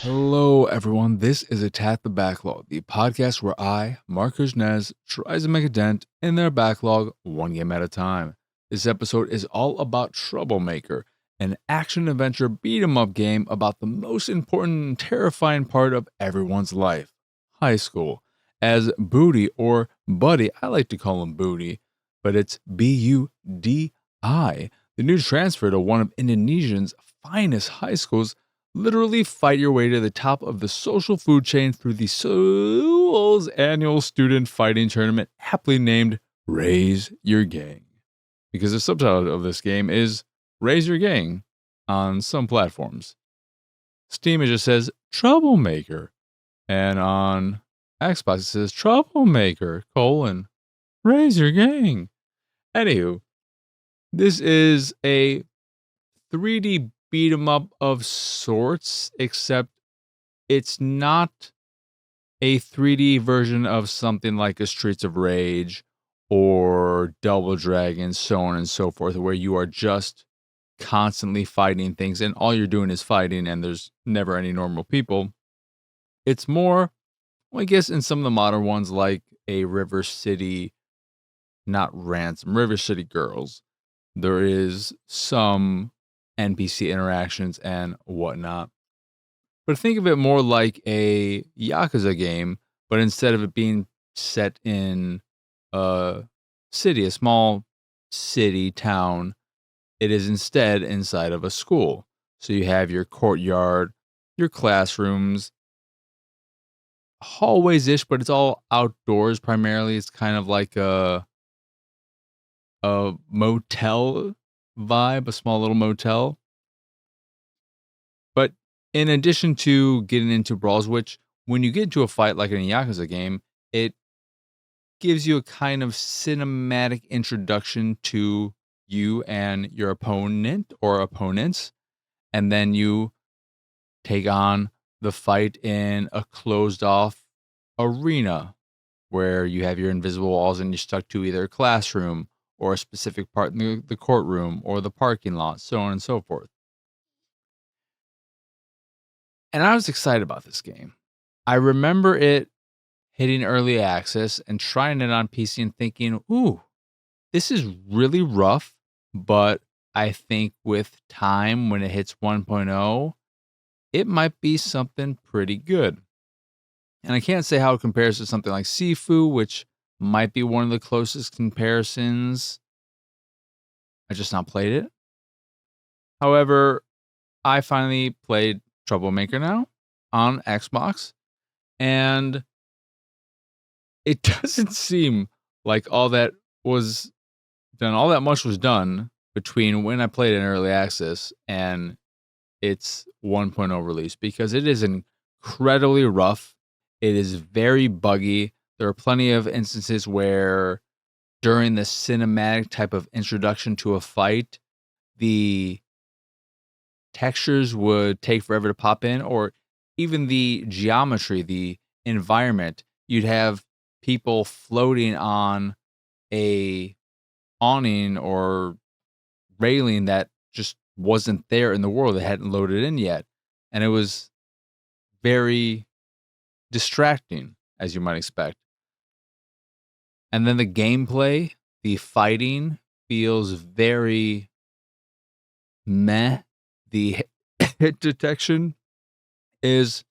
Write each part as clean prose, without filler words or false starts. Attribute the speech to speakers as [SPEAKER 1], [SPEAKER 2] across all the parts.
[SPEAKER 1] Hello, everyone. This is Attack the Backlog, the podcast where I, Marcus Nez, tries to make a dent in their backlog one game at a time. This episode is all about Troublemaker, an action-adventure beat-em-up game about the most important and terrifying part of everyone's life, high school. As Booty, or Buddy, I like to call him Booty, but it's Budi, the new transfer to one of Indonesia's finest high schools, literally fight your way to the top of the social food chain through the Seoul's annual student fighting tournament, aptly named Raise Your Gang. Because the subtitle of this game is Raise Your Gang on some platforms. Steam, it just says Troublemaker. And on Xbox, it says Troublemaker, Raise Your Gang. Anywho, this is a 3D beat 'em up of sorts, except it's not a 3D version of something like a Streets of Rage or Double Dragon, so on and so forth, where you are just constantly fighting things and all you're doing is fighting and there's never any normal people. It's more, well, I guess in some of the modern ones like a River City, not Ransom, River City Girls, there is some NPC interactions and whatnot. But think of it more like a Yakuza game, but instead of it being set in a city, a small city, town, it is instead inside of a school. So you have your courtyard, your classrooms, hallways-ish, but it's all outdoors primarily. It's kind of like a motel vibe, a small little motel. But in addition to getting into brawls, which when you get into a fight like in a Yakuza game, it gives you a kind of cinematic introduction to you and your opponent or opponents. And then you take on the fight in a closed off arena where you have your invisible walls and you're stuck to either a classroom or a specific part in the courtroom or the parking lot, so on and so forth. And I was excited about this game. I remember it hitting early access and trying it on PC and thinking, ooh, this is really rough, but I think with time when it hits 1.0, it might be something pretty good. And I can't say how it compares to something like Sifu, which might be one of the closest comparisons. I just not played it. However, I finally played Troublemaker now on Xbox, and it doesn't seem like all that was done. All that much was done between when I played in early access and its 1.0 release, because it is incredibly rough. It is very buggy. There are plenty of instances where during the cinematic type of introduction to a fight, the textures would take forever to pop in, or even the geometry, the environment. You'd have people floating on a awning or railing that just wasn't there in the world. It hadn't loaded in yet. And it was very distracting, as you might expect. And then the gameplay, the fighting feels very meh. The hit detection is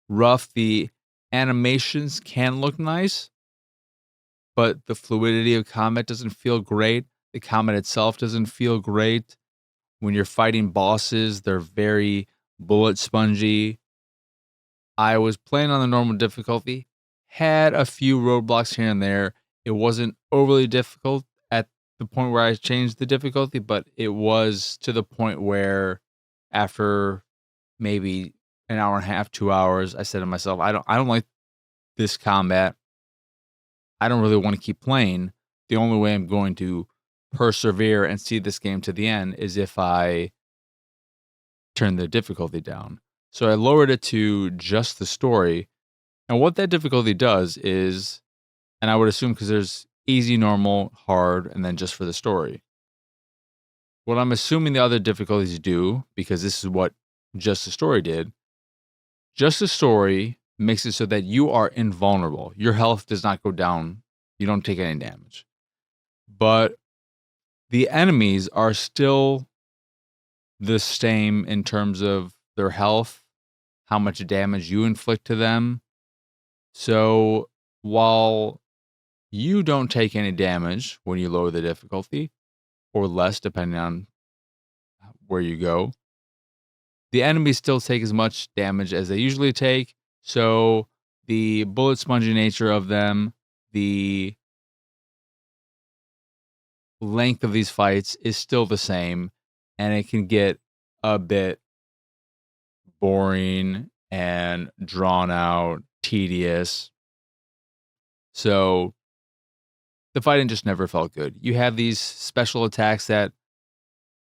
[SPEAKER 1] rough. The animations can look nice, but the fluidity of combat doesn't feel great. The combat itself doesn't feel great. When you're fighting bosses, they're very bullet spongy. I was playing on the normal difficulty, had a few roadblocks here and there. It wasn't overly difficult at the point where I changed the difficulty, but it was to the point where after maybe an hour and a half, 2 hours, I said to myself, I don't like this combat. I don't really want to keep playing. The only way I'm going to persevere and see this game to the end is if I turn the difficulty down. So I lowered it to just the story. And what that difficulty does is, and I would assume because there's easy, normal, hard, and then just for the story. What I'm assuming the other difficulties do, because this is what just the story did, Just the story makes it so that you are invulnerable. Your health does not go down. You don't take any damage. But the enemies are still the same in terms of their health, how much damage you inflict to them. So while you don't take any damage when you lower the difficulty, or less depending on where you go, the enemies still take as much damage as they usually take. So the bullet spongy nature of them, the length of these fights is still the same, and it can get a bit boring and drawn out, tedious. So the fighting just never felt good. You have these special attacks that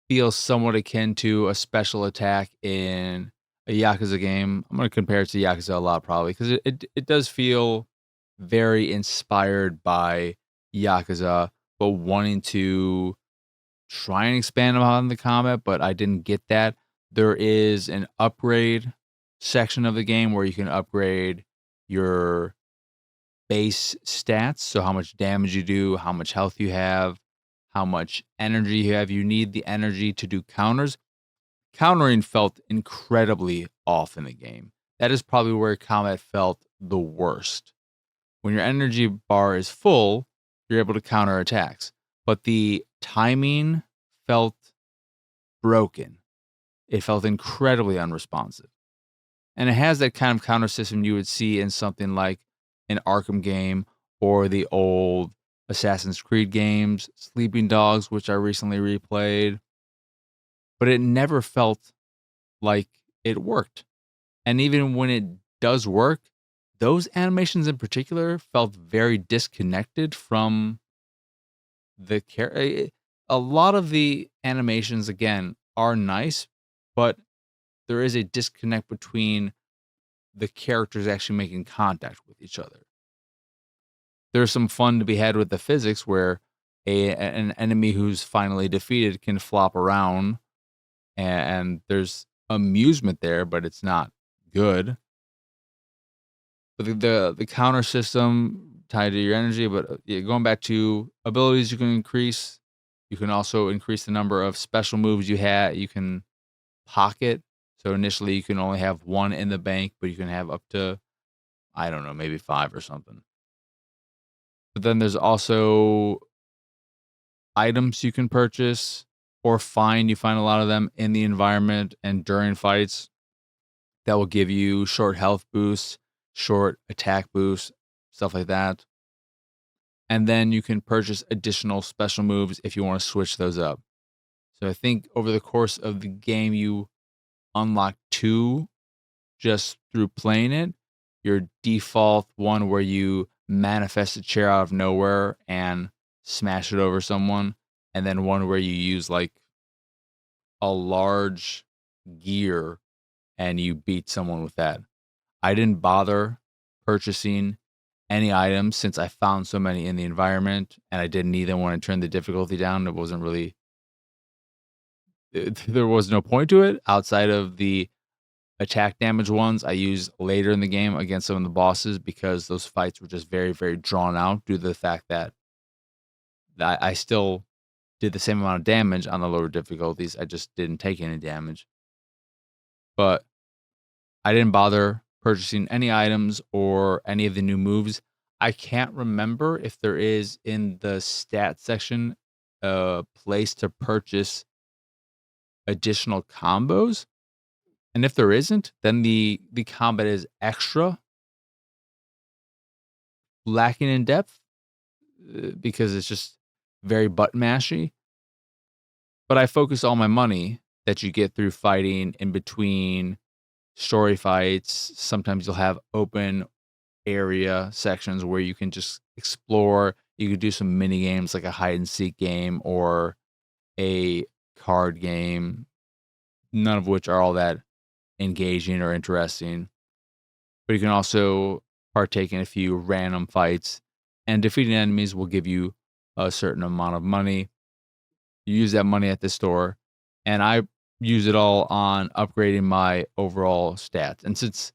[SPEAKER 1] feel somewhat akin to a special attack in a Yakuza game. I'm going to compare it to Yakuza a lot probably because it does feel very inspired by Yakuza, but wanting to try and expand upon the combat, but I didn't get that. There is an upgrade section of the game where you can upgrade your base stats. So how much damage you do, how much health you have, how much energy you have. You need the energy to do counters. Countering felt incredibly off in the game. That is probably where combat felt the worst. When your energy bar is full, you're able to counter attacks. But the timing felt broken. It felt incredibly unresponsive. And it has that kind of counter system you would see in something like an Arkham game or the old Assassin's Creed games, Sleeping Dogs, which I recently replayed. But it never felt like it worked. And even when it does work, those animations in particular felt very disconnected from the character. A lot of the animations, again, are nice, but there is a disconnect between the characters actually making contact with each other. There's some fun to be had with the physics where an enemy who's finally defeated can flop around, and there's amusement there, but it's not good. But the counter system tied to your energy, but yeah, going back to abilities you can increase. You can also increase the number of special moves you can pocket. So initially you can only have one in the bank, but you can have up to, I don't know, maybe 5 or something. But then there's also items you can purchase or find. You find a lot of them in the environment and during fights that will give you short health boosts, short attack boosts, stuff like that. And then you can purchase additional special moves if you want to switch those up. So I think over the course of the game, you unlock 2 just through playing it. Your default one where you manifest a chair out of nowhere and smash it over someone, and then one where you use like a large gear and you beat someone with that. I didn't bother purchasing any items since I found so many in the environment, and I didn't either want to turn the difficulty down. It wasn't really there was no point to it outside of the attack damage ones I used later in the game against some of the bosses because those fights were just very, very drawn out due to the fact that I still did the same amount of damage on the lower difficulties. I just didn't take any damage. But I didn't bother purchasing any items or any of the new moves. I can't remember if there is in the stat section a place to purchase additional combos. And if there isn't, then the combat is extra lacking in depth because it's just very button mashy. But I focus all my money that you get through fighting in between story fights. Sometimes you'll have open area sections where you can just explore. You could do some mini games like a hide and seek game or a card game, none of which are all that engaging or interesting. But you can also partake in a few random fights, and defeating enemies will give you a certain amount of money. You use that money at the store, and I use it all on upgrading my overall stats. And since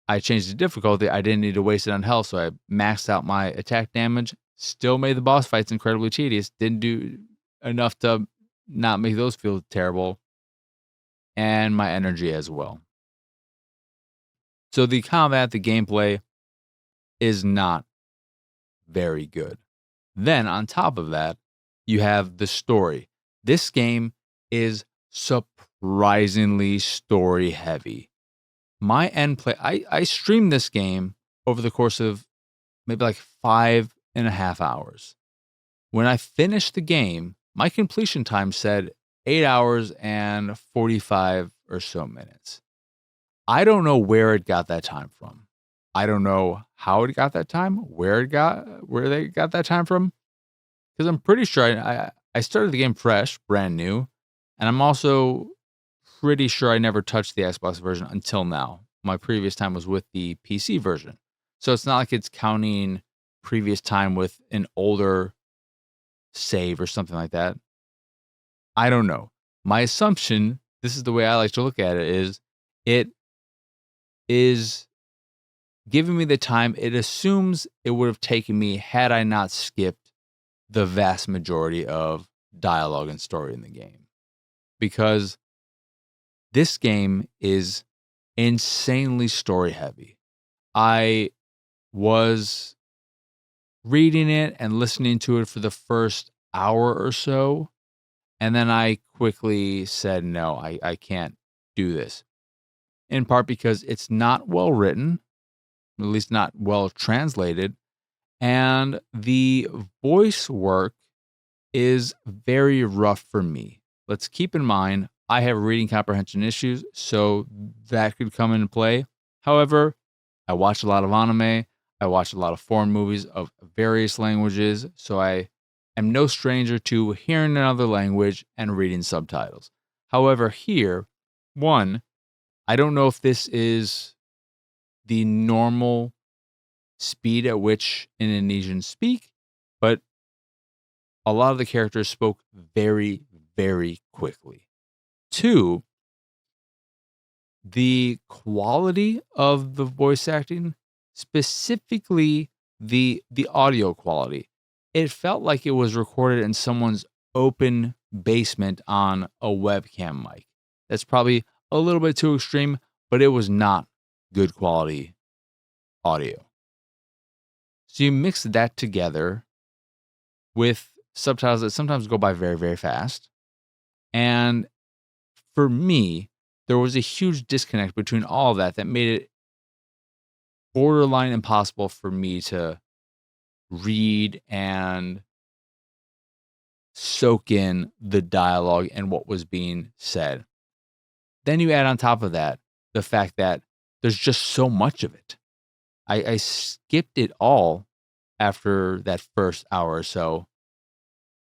[SPEAKER 1] I changed the difficulty. I didn't need to waste it on health, so I maxed out my attack damage. Still made the boss fights incredibly tedious. Didn't do enough to not make those feel terrible. And my energy as well. So the combat, the gameplay is not very good. Then on top of that, you have the story. This game is surprisingly story heavy. My end play, I streamed this game over the course of maybe like 5.5 hours. When I finished the game, my completion time said 8 hours and 45 or so minutes. I don't know where it got that time from. I don't know how it got that time, where they got that time from. Because I'm pretty sure I started the game fresh, brand new, and I'm also pretty sure I never touched the Xbox version until now. My previous time was with the PC version. So it's not like it's counting previous time with an older save or something like that. I don't know. My assumption, this is the way I like to look at it is giving me the time it assumes it would have taken me had I not skipped the vast majority of dialogue and story in the game. Because this game is insanely story heavy. I was reading it and listening to it for the first hour or so, and then I quickly said, no, I can't do this. In part because it's not well written, at least not well translated, and the voice work is very rough for me. Let's keep in mind, I have reading comprehension issues, so that could come into play. However, I watch a lot of anime. I watch a lot of foreign movies of various languages, so I am no stranger to hearing another language and reading subtitles. However, here, one, I don't know if this is the normal speed at which Indonesians speak, but a lot of the characters spoke very, very quickly. Two, the quality of the voice acting, specifically the audio quality. It felt like it was recorded in someone's open basement on a webcam mic. That's probably a little bit too extreme, but it was not good quality audio. So you mix that together with subtitles that sometimes go by very, very fast. And for me, there was a huge disconnect between all of that made it borderline impossible for me to read and soak in the dialogue and what was being said. Then you add on top of that the fact that there's just so much of it. I skipped it all after that first hour or so.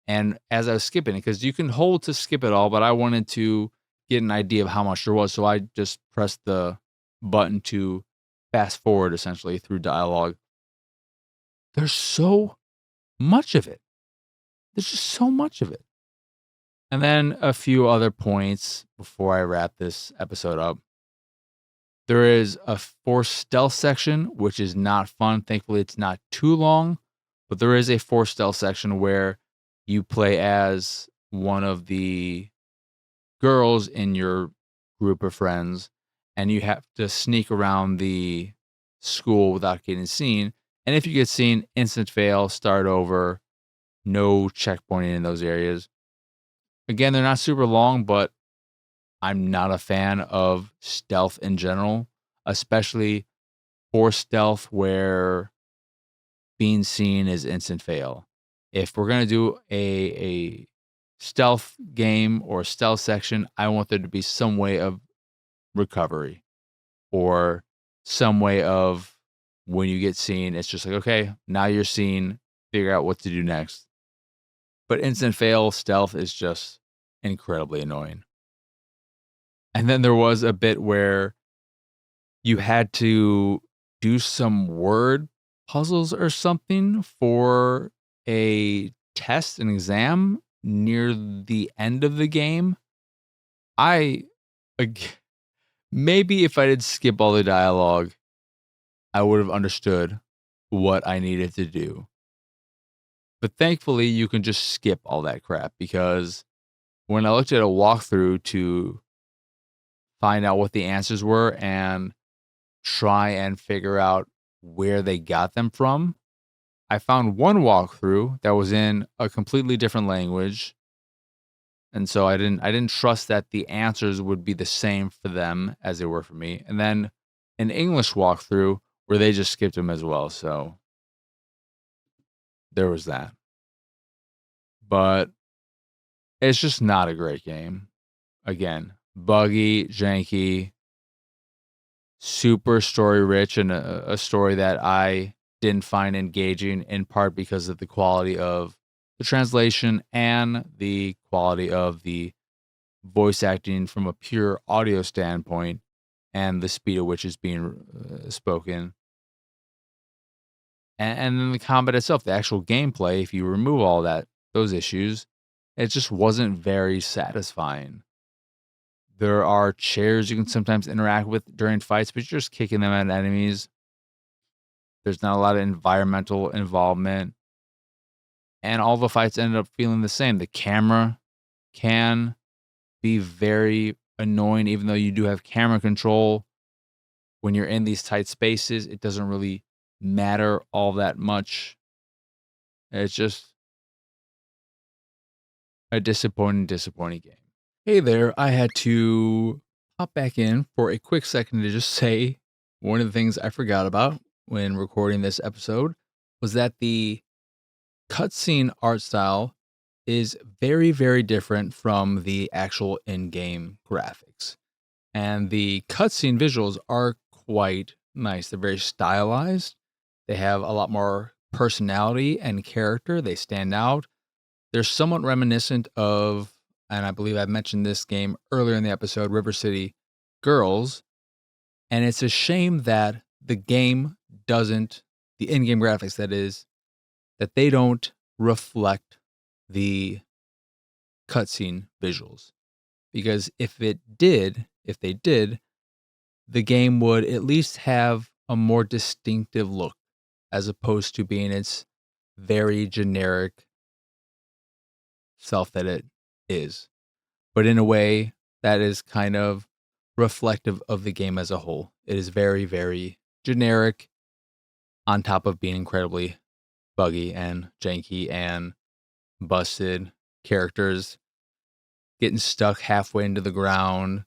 [SPEAKER 1] And as I was skipping it, because you can hold to skip it all, but I wanted to get an idea of how much there was. So I just pressed the button to fast forward essentially through dialogue. There's so much of it. There's just so much of it. And then a few other points before I wrap this episode up. There is a forced stealth section, which is not fun. Thankfully, it's not too long, but there is a forced stealth section where you play as one of the girls in your group of friends, and you have to sneak around the school without getting seen. And if you get seen, instant fail, start over, no checkpointing in those areas. Again, they're not super long, but I'm not a fan of stealth in general, especially for stealth where being seen is instant fail. If we're going to do a stealth game or stealth section, I want there to be some way of recovery or some way of when you get seen, it's just like, okay, now you're seen, figure out what to do next. But instant fail stealth is just incredibly annoying. And then there was a bit where you had to do some word puzzles or something for a test, an exam near the end of the game. Maybe if I did skip all the dialogue, I would have understood what I needed to do. But thankfully, you can just skip all that crap, because when I looked at a walkthrough to find out what the answers were and try and figure out where they got them from, I found one walkthrough that was in a completely different language. And so I didn't trust that the answers would be the same for them as they were for me. And then an English walkthrough where they just skipped them as well. So there was that. But it's just not a great game. Again, buggy, janky, super story rich, and a story that I didn't find engaging, in part because of the quality of the translation and the quality of the voice acting from a pure audio standpoint and the speed at which it's being spoken. And then the combat itself, the actual gameplay, if you remove all those issues, it just wasn't very satisfying. There are chairs you can sometimes interact with during fights, but you're just kicking them at enemies. There's not a lot of environmental involvement. And all the fights ended up feeling the same. The camera can be very annoying, even though you do have camera control. When you're in these tight spaces, it doesn't really matter all that much. It's just a disappointing game. Hey there, I had to pop back in for a quick second to just say one of the things I forgot about when recording this episode was that the cutscene art style is very, very different from the actual in-game graphics. And the cutscene visuals are quite nice. They're very stylized. They have a lot more personality and character. They stand out. They're somewhat reminiscent of, and I believe I mentioned this game earlier in the episode, River City Girls. And it's a shame that the game doesn't, the in-game graphics that is, that they don't reflect the cutscene visuals. Because if they did, the game would at least have a more distinctive look, as opposed to being its very generic self that it is, but in a way that is kind of reflective of the game as a whole. It is very, very generic, on top of being incredibly buggy and janky and busted. Characters getting stuck halfway into the ground,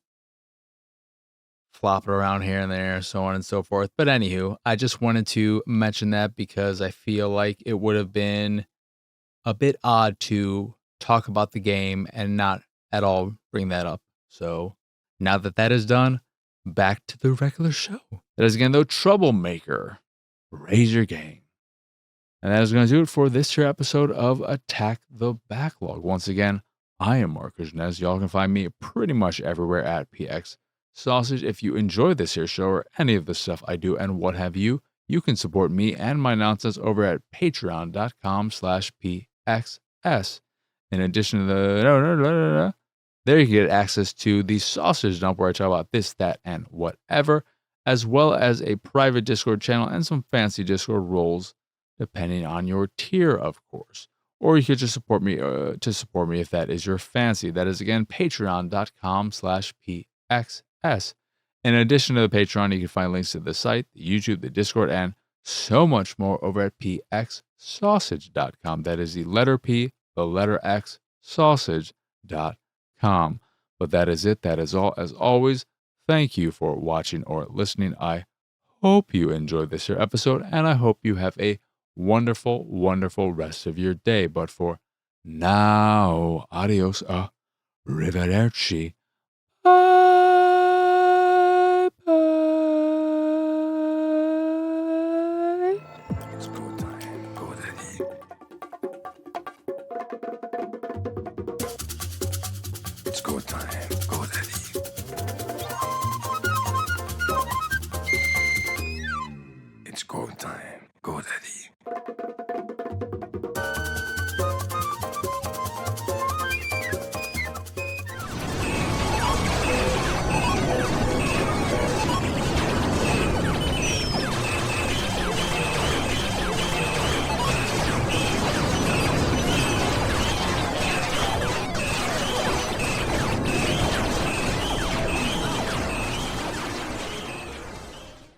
[SPEAKER 1] flopping around here and there, so on and so forth. But anywho, I just wanted to mention that because I feel like it would have been a bit odd to talk about the game and not at all bring that up. So now that that is done, back to the regular show. That is again, though, Troublemaker. Raise your game. And that is going to do it for this here episode of Attack the Backlog. Once again, I am Marcus Nez. Y'all can find me pretty much everywhere at PX Sausage. If you enjoy this here show or any of the stuff I do and what have you, you can support me and my nonsense over at patreon.com/PXS. In addition to there you can get access to the sausage dump where I talk about this, that, and whatever, as well as a private Discord channel and some fancy Discord roles, depending on your tier, of course. Or you could just support me if that is your fancy. That is, again, patreon.com/PXS. In addition to the Patreon, you can find links to the site, the YouTube, the Discord, and so much more over at pxsausage.com. That is the letter P, the letter X, sausage.com. But that is it. That is all. As always, thank you for watching or listening. I hope you enjoyed this here episode, and I hope you have a wonderful, wonderful rest of your day. But for now, adios, arrivederci. Bye.